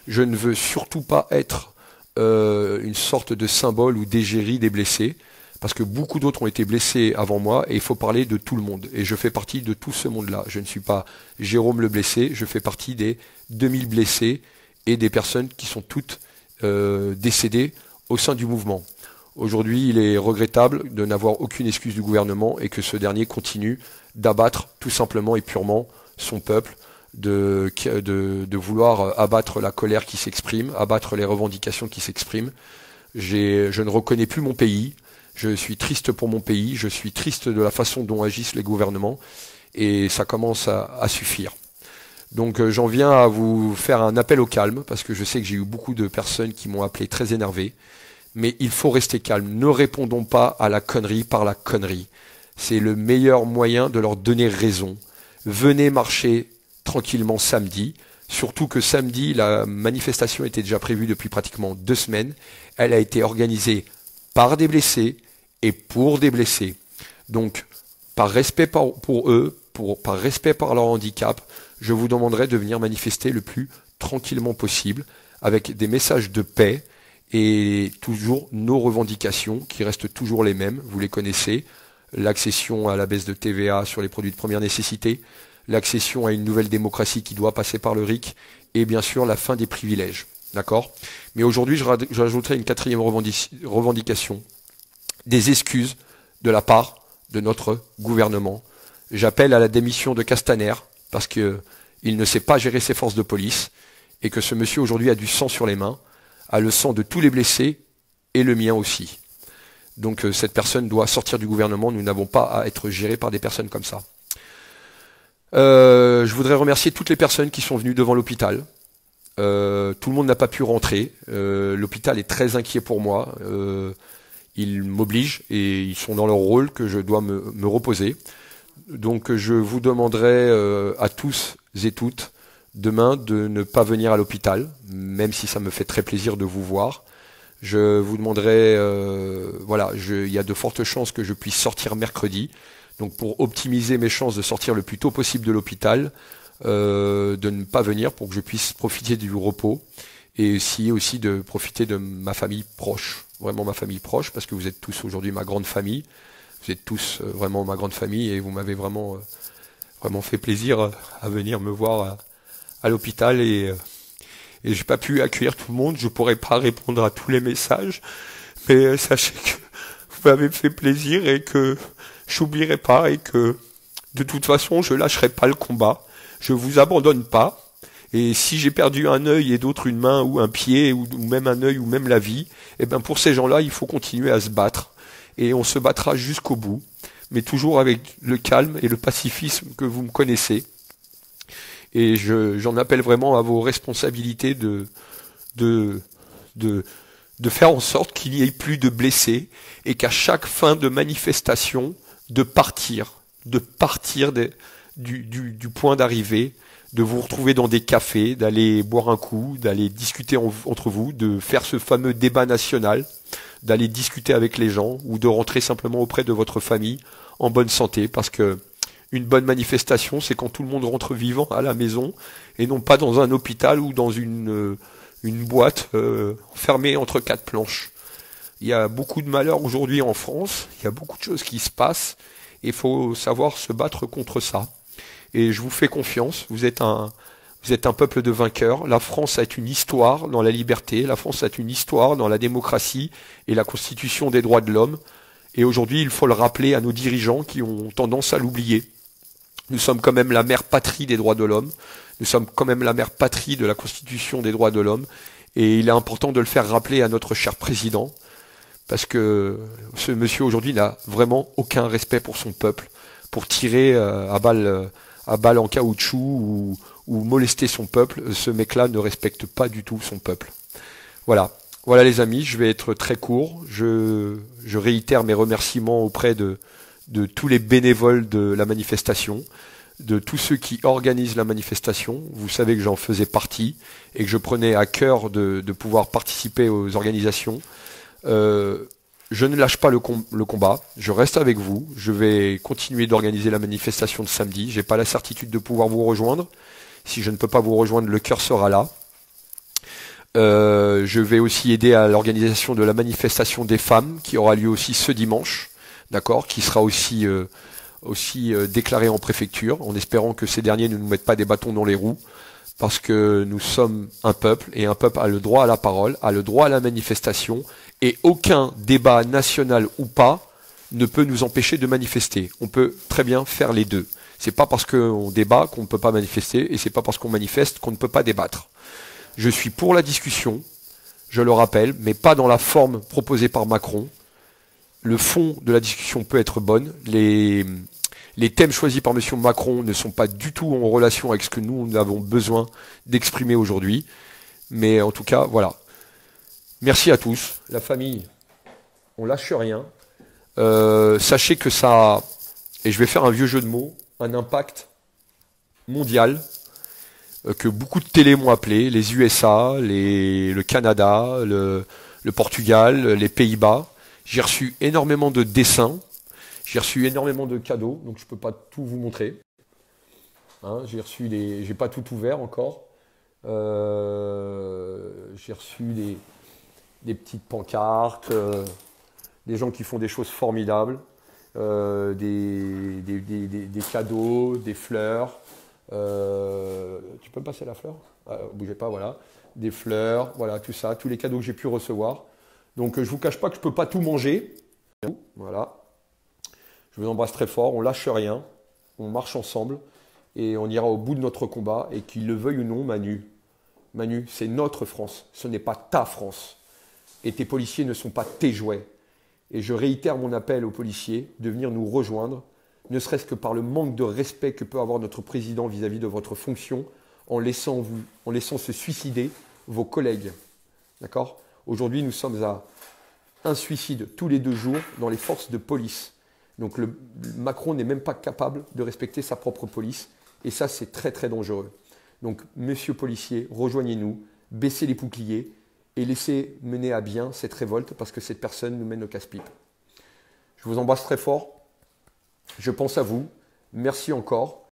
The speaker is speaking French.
Je ne veux surtout pas être une sorte de symbole ou d'égérie des blessés, parce que beaucoup d'autres ont été blessés avant moi, et il faut parler de tout le monde. Et je fais partie de tout ce monde-là. Je ne suis pas Jérôme le blessé, je fais partie des 2000 blessés et des personnes qui sont toutes décédées au sein du mouvement. Aujourd'hui, il est regrettable de n'avoir aucune excuse du gouvernement et que ce dernier continue d'abattre tout simplement et purement son peuple, de vouloir abattre la colère qui s'exprime, abattre les revendications qui s'expriment. Je ne reconnais plus mon pays, je suis triste pour mon pays, je suis triste de la façon dont agissent les gouvernements et ça commence à suffire. Donc j'en viens à vous faire un appel au calme parce que je sais que j'ai eu beaucoup de personnes qui m'ont appelé très énervé. Mais il faut rester calme. Ne répondons pas à la connerie par la connerie. C'est le meilleur moyen de leur donner raison. Venez marcher tranquillement samedi. Surtout que samedi, la manifestation était déjà prévue depuis pratiquement 2 semaines. Elle a été organisée par des blessés et pour des blessés. Donc, par respect pour eux, par respect par leur handicap, je vous demanderai de venir manifester le plus tranquillement possible, avec des messages de paix, et toujours nos revendications qui restent toujours les mêmes, vous les connaissez, l'accession à la baisse de TVA sur les produits de première nécessité, l'accession à une nouvelle démocratie qui doit passer par le RIC, et bien sûr la fin des privilèges. D'accord ? Mais aujourd'hui, je rajouterai une 4e revendication, des excuses de la part de notre gouvernement. J'appelle à la démission de Castaner, parce qu'il ne sait pas gérer ses forces de police, et que ce monsieur aujourd'hui a du sang sur les mains, a le sang de tous les blessés et le mien aussi. Donc cette personne doit sortir du gouvernement, nous n'avons pas à être gérés par des personnes comme ça. Je voudrais remercier toutes les personnes qui sont venues devant l'hôpital. Tout le monde n'a pas pu rentrer. L'hôpital est très inquiet pour moi. Ils m'obligent et ils sont dans leur rôle que je dois me reposer. Donc je vous demanderai à tous et toutes demain de ne pas venir à l'hôpital, même si ça me fait très plaisir de vous voir. Je vous demanderai, il y a de fortes chances que je puisse sortir mercredi. Donc pour optimiser mes chances de sortir le plus tôt possible de l'hôpital, de ne pas venir pour que je puisse profiter du repos et aussi de profiter de ma famille proche, vraiment ma famille proche, parce que vous êtes tous aujourd'hui ma grande famille. Vous êtes tous vraiment ma grande famille et vous m'avez vraiment fait plaisir à venir me voir à l'hôpital et j'ai pas pu accueillir tout le monde, je pourrais pas répondre à tous les messages, mais sachez que vous m'avez fait plaisir et que j'oublierai pas et que de toute façon je lâcherai pas le combat, je vous abandonne pas. Et si j'ai perdu un œil et d'autres une main ou un pied ou même un œil ou même la vie, eh ben pour ces gens-là il faut continuer à se battre et on se battra jusqu'au bout, mais toujours avec le calme et le pacifisme que vous me connaissez. Et j'en appelle vraiment à vos responsabilités de faire en sorte qu'il n'y ait plus de blessés et qu'à chaque fin de manifestation, de partir du point d'arrivée, de vous retrouver dans des cafés, d'aller boire un coup, d'aller discuter entre vous, de faire ce fameux débat national, d'aller discuter avec les gens ou de rentrer simplement auprès de votre famille en bonne santé, parce que une bonne manifestation, c'est quand tout le monde rentre vivant à la maison et non pas dans un hôpital ou dans une boîte fermée entre 4 planches. Il y a beaucoup de malheurs aujourd'hui en France, il y a beaucoup de choses qui se passent et il faut savoir se battre contre ça. Et je vous fais confiance, vous êtes un peuple de vainqueurs. La France a une histoire dans la liberté, la France a une histoire dans la démocratie et la constitution des droits de l'homme. Et aujourd'hui, il faut le rappeler à nos dirigeants qui ont tendance à l'oublier. Nous sommes quand même la mère patrie des droits de l'homme. Nous sommes quand même la mère patrie de la Constitution des droits de l'homme. Et il est important de le faire rappeler à notre cher président, parce que ce monsieur aujourd'hui n'a vraiment aucun respect pour son peuple, pour tirer à balles en caoutchouc ou molester son peuple. Ce mec-là ne respecte pas du tout son peuple. Voilà. Voilà les amis, je vais être très court. Je réitère mes remerciements auprès de tous les bénévoles de la manifestation, de tous ceux qui organisent la manifestation. Vous savez que j'en faisais partie et que je prenais à cœur de pouvoir participer aux organisations. Je ne lâche pas le combat, je reste avec vous, je vais continuer d'organiser la manifestation de samedi. J'ai pas la certitude de pouvoir vous rejoindre. Si je ne peux pas vous rejoindre, le cœur sera là. Je vais aussi aider à l'organisation de la manifestation des femmes qui aura lieu aussi ce dimanche, d'accord, qui sera aussi déclarée en préfecture, en espérant que ces derniers ne nous mettent pas des bâtons dans les roues, parce que nous sommes un peuple et un peuple a le droit à la parole, a le droit à la manifestation, et aucun débat national ou pas ne peut nous empêcher de manifester. On peut très bien faire les deux. C'est pas parce qu'on débat qu'on ne peut pas manifester, et c'est pas parce qu'on manifeste qu'on ne peut pas débattre. Je suis pour la discussion, je le rappelle, mais pas dans la forme proposée par Macron. Le fond de la discussion peut être bonne. Les thèmes choisis par M. Macron ne sont pas du tout en relation avec ce que nous avons besoin d'exprimer aujourd'hui. Mais en tout cas, voilà. Merci à tous. La famille, on lâche rien. Sachez que ça a, et je vais faire un vieux jeu de mots, un impact mondial, que beaucoup de télés m'ont appelé, les USA, le Canada, le Portugal, les Pays-Bas. J'ai reçu énormément de dessins, j'ai reçu énormément de cadeaux, donc je ne peux pas tout vous montrer. Hein, j'ai pas tout ouvert encore. J'ai reçu des petites pancartes, des gens qui font des choses formidables, des cadeaux, des fleurs. Tu peux me passer la fleur? Bougez pas, voilà. Des fleurs, voilà, tout ça, tous les cadeaux que j'ai pu recevoir. Donc je vous cache pas que je peux pas tout manger. Voilà. Je vous embrasse très fort, on lâche rien, on marche ensemble et on ira au bout de notre combat. Et qu'il le veuille ou non, Manu, c'est notre France, ce n'est pas ta France. Et tes policiers ne sont pas tes jouets. Et je réitère mon appel aux policiers de venir nous rejoindre, ne serait-ce que par le manque de respect que peut avoir notre président vis-à-vis de votre fonction, en laissant se suicider vos collègues. D'accord ? Aujourd'hui, nous sommes à un suicide tous les 2 jours dans les forces de police. Donc Macron n'est même pas capable de respecter sa propre police. Et ça, c'est très très dangereux. Donc, messieurs policiers, rejoignez-nous, baissez les boucliers et laissez mener à bien cette révolte parce que cette personne nous mène au casse-pipe. Je vous embrasse très fort. Je pense à vous. Merci encore.